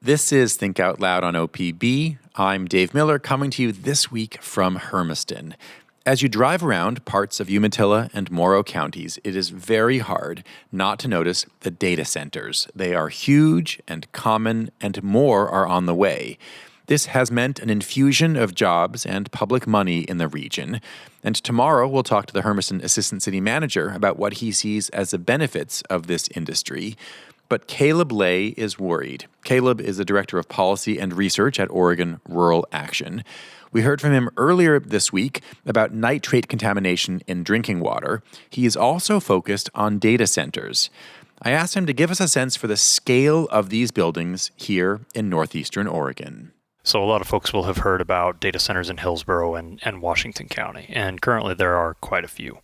This is Think Out Loud on OPB. I'm Dave Miller, coming to you this week from Hermiston. As you drive around parts of Umatilla and Morrow counties, it is very hard not to notice the data centers. They are huge and common, and more are on the way. This has meant an infusion of jobs and public money in the region. And tomorrow we'll talk to the Hermiston Assistant City Manager about what he sees as the benefits of this industry. But Kaleb Lay is worried. Kaleb is the Director of Policy and Research at Oregon Rural Action. We heard from him earlier this week about nitrate contamination in drinking water. He is also focused on data centers. I asked him to give us a sense for the scale of these buildings here in northeastern Oregon. So a lot of folks will have heard about data centers in Hillsborough and Washington County, and currently there are quite a few.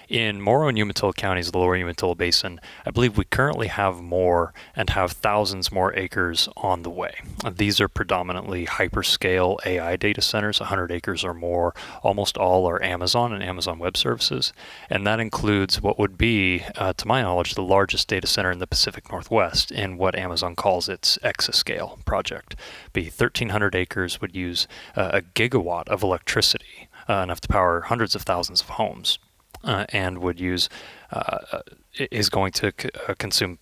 In Morrow and Umatilla counties, the lower Umatilla Basin, I believe we currently have more and have thousands more acres on the way. These are predominantly hyperscale AI data centers, 100 acres or more. Almost all are Amazon and Amazon Web Services, and that includes what would be, to my knowledge, the largest data center in the Pacific Northwest in what Amazon calls its exascale project. Be 1,300 acres, would use a gigawatt of electricity, enough to power hundreds of thousands of homes. And would use is going to consume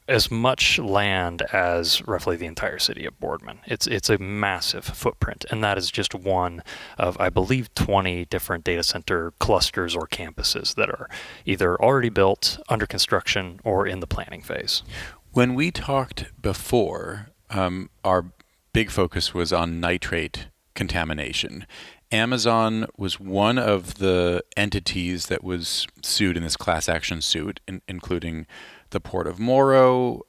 as much land as roughly the entire city of Boardman. It's a massive footprint, and that is just one of, I believe, 20 different data center clusters or campuses that are either already built, under construction, or in the planning phase. When we talked before, our big focus was on nitrate contamination. Amazon was one of the entities that was sued in this class action suit, including the Port of Morrow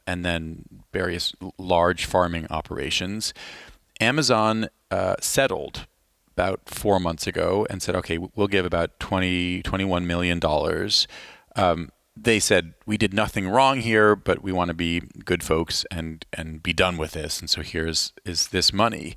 and then various large farming operations. Amazon settled about 4 months ago and said, okay, we'll give about $21 million. They said, we did nothing wrong here, but we want to be good folks and be done with this. And so here's this money.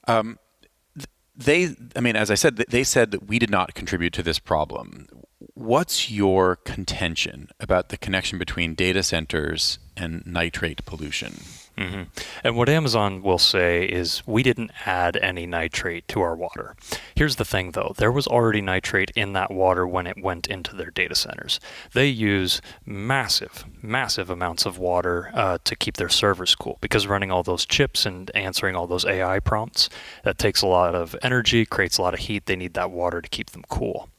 As I said, they said that we did not contribute to this problem. What's your contention about the connection between data centers and nitrate pollution? Mm-hmm. And what Amazon will say is, we didn't add any nitrate to our water. Here's the thing, though. There was already nitrate in that water when it went into their data centers. They use massive amounts of water to keep their servers cool, because running all those chips and answering all those AI prompts, that takes a lot of energy, creates a lot of heat. They need that water to keep them cool.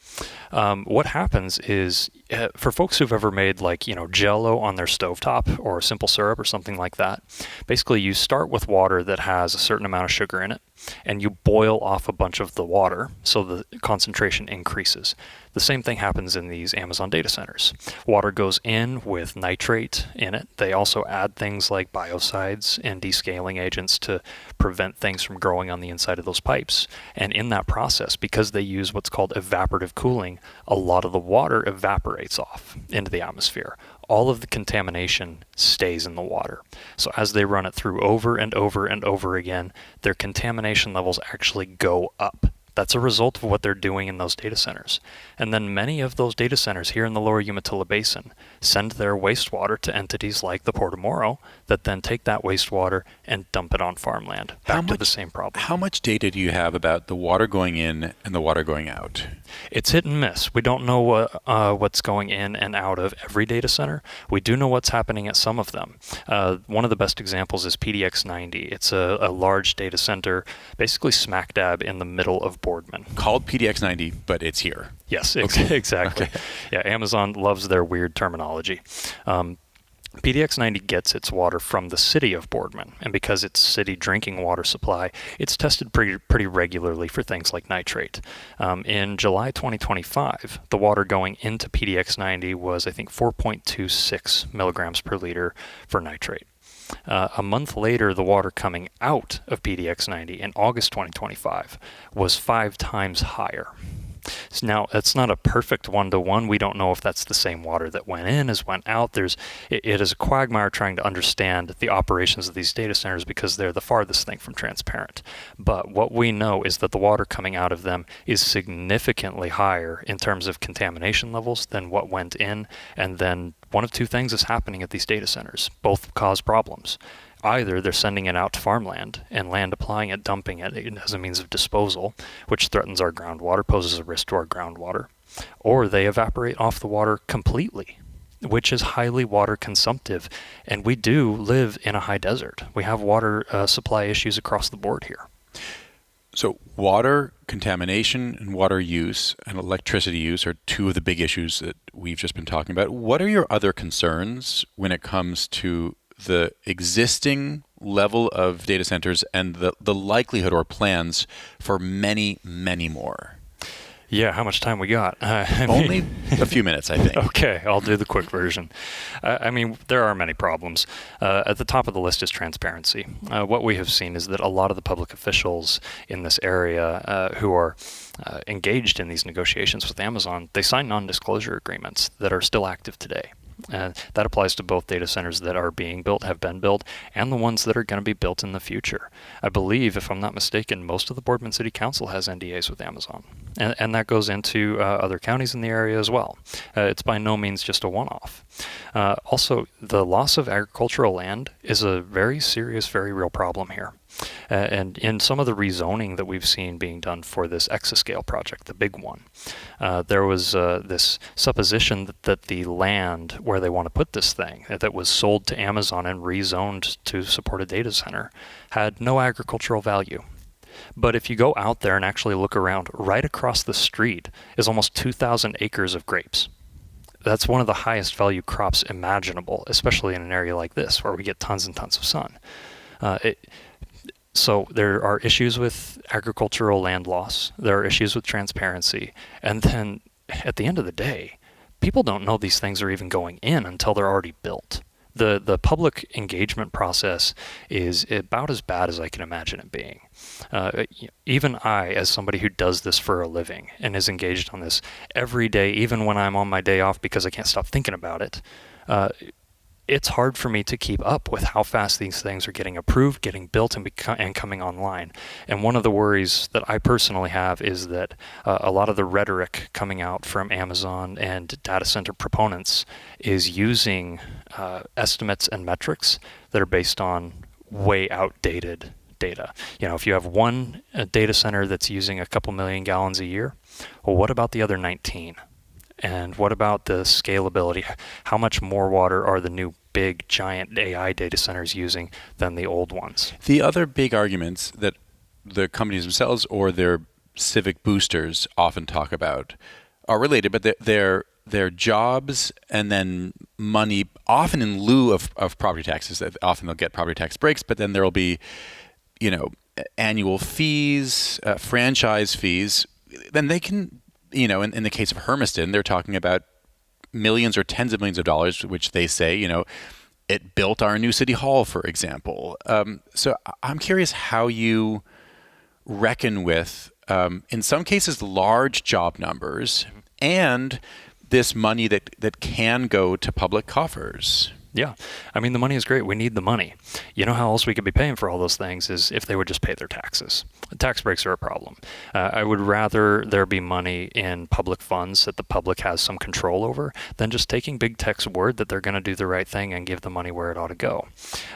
What happens is, for folks who've ever made Jell-O on their stovetop or simple syrup or something like that, basically you start with water that has a certain amount of sugar in it, and you boil off a bunch of the water so the concentration increases. The same thing happens in these Amazon data centers. Water goes in with nitrate in it. They also add things like biocides and descaling agents to prevent things from growing on the inside of those pipes. And in that process, because they use what's called evaporative cooling, a lot of the water evaporates off into the atmosphere. All of the contamination stays in the water. So as they run it through over and over and over again, their contamination levels actually go up. That's a result of what they're doing in those data centers. And then many of those data centers here in the lower Umatilla Basin send their wastewater to entities like the Port of Morrow that then take that wastewater and dump it on farmland. Back to the same problem. How much data do you have about the water going in and the water going out? It's hit and miss. We don't know what's going in and out of every data center. We do know what's happening at some of them. One of the best examples is PDX 90. It's a large data center, basically smack dab in the middle of Boardman. Called PDX 90, but it's here. Yes, Okay. Exactly. Okay. Yeah, Amazon loves their weird terminology. PDX 90 gets its water from the city of Boardman, and because it's city drinking water supply, it's tested pretty regularly for things like nitrate. In July 2025, the water going into PDX 90 was, I think, 4.26 milligrams per liter for nitrate. A month later, the water coming out of PDX 90 in August 2025 was 5 times higher. So now, it's not a perfect one-to-one. We don't know if that's the same water that went in as went out. It is a quagmire trying to understand the operations of these data centers because they're the farthest thing from transparent. But what we know is that the water coming out of them is significantly higher in terms of contamination levels than what went in. And then one of two things is happening at these data centers. Both cause problems. Either they're sending it out to farmland and land applying it, dumping it as a means of disposal, which threatens our groundwater, poses a risk to our groundwater, or they evaporate off the water completely, which is highly water consumptive. And we do live in a high desert. We have water supply issues across the board here. So water contamination and water use and electricity use are two of the big issues that we've just been talking about. What are your other concerns when it comes to the existing level of data centers and the likelihood or plans for many, many more? Yeah, how much time we got? Only a few minutes, I think. Okay, I'll do the quick version. There are many problems. At the top of the list is transparency. What we have seen is that a lot of the public officials in this area who are engaged in these negotiations with Amazon, they sign non-disclosure agreements that are still active today. That applies to both data centers that are being built, have been built, and the ones that are going to be built in the future. I believe, if I'm not mistaken, most of the Boardman City Council has NDAs with Amazon. And that goes into other counties in the area as well. It's by no means just a one-off. Also, the loss of agricultural land is a very serious, very real problem here. And in some of the rezoning that we've seen being done for this exascale project, the big one, there was this supposition that the land where they want to put this thing, that was sold to Amazon and rezoned to support a data center, had no agricultural value. But if you go out there and actually look around, right across the street is almost 2,000 acres of grapes. That's one of the highest value crops imaginable, especially in an area like this where we get tons and tons of sun. So there are issues with agricultural land loss. There are issues with transparency. And then at the end of the day, people don't know these things are even going in until they're already built. The public engagement process is about as bad as I can imagine it being. Even I, as somebody who does this for a living and is engaged on this every day, even when I'm on my day off because I can't stop thinking about it, it's hard for me to keep up with how fast these things are getting approved, getting built, and coming online. And one of the worries that I personally have is that a lot of the rhetoric coming out from Amazon and data center proponents is using estimates and metrics that are based on way outdated data. If you have one data center that's using a couple million gallons a year, well, what about the other 19? And what about the scalability? How much more water are the new big, giant AI data centers using than the old ones? The other big arguments that the companies themselves or their civic boosters often talk about are related, but they're jobs and then money, often in lieu of property taxes. Often they'll get property tax breaks, but then there will be, annual fees, franchise fees. Then they can, in the case of Hermiston, they're talking about millions or tens of millions of dollars, which they say, it built our new city hall, for example. So I'm curious how you reckon with, in some cases, large job numbers and this money that can go to public coffers. Yeah. The money is great. We need the money. You know how else we could be paying for all those things is if they would just pay their taxes. Tax breaks are a problem. I would rather there be money in public funds that the public has some control over than just taking big tech's word that they're going to do the right thing and give the money where it ought to go.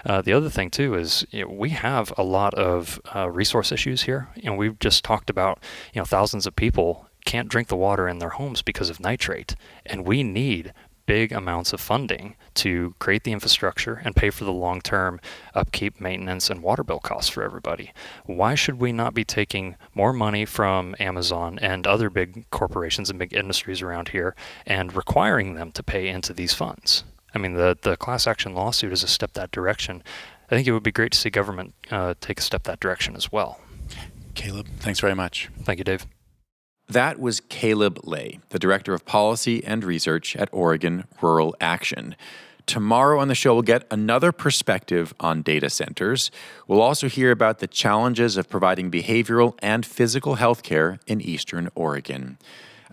The other thing, too, is we have a lot of resource issues here. We've just talked about, thousands of people can't drink the water in their homes because of nitrate. And we need big amounts of funding to create the infrastructure and pay for the long-term upkeep, maintenance, and water bill costs for everybody. Why should we not be taking more money from Amazon and other big corporations and big industries around here and requiring them to pay into these funds? The class action lawsuit is a step that direction. I think it would be great to see government take a step that direction as well. Kaleb, thanks very much. Thank you, Dave. That was Kaleb Lay, the Director of Policy and Research at Oregon Rural Action. Tomorrow on the show, we'll get another perspective on data centers. We'll also hear about the challenges of providing behavioral and physical health care in Eastern Oregon.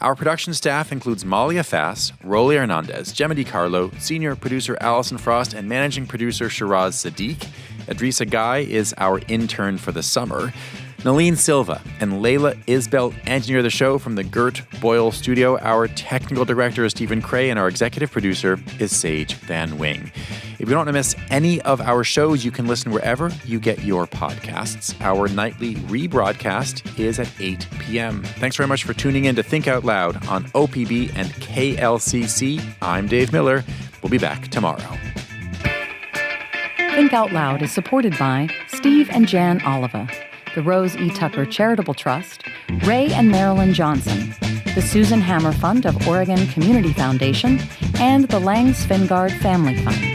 Our production staff includes Malia Fass, Rolly Hernandez, Gemma DiCarlo, Senior Producer Allison Frost, and Managing Producer Shiraz Sadiq. Adrisa Guy is our intern for the summer. Nalene Silva and Layla Isbell engineer the show from the Gert Boyle studio. Our technical director is Stephen Cray, and our executive producer is Sage Van Wing. If you don't want to miss any of our shows, you can listen wherever you get your podcasts. Our nightly rebroadcast is at 8 p.m. Thanks very much for tuning in to Think Out Loud on OPB and KLCC. I'm Dave Miller. We'll be back tomorrow. Think Out Loud is supported by Steve and Jan Oliva, the Rose E. Tucker Charitable Trust, Ray and Marilyn Johnson, the Susan Hammer Fund of Oregon Community Foundation, and the Lang Svingard Family Fund.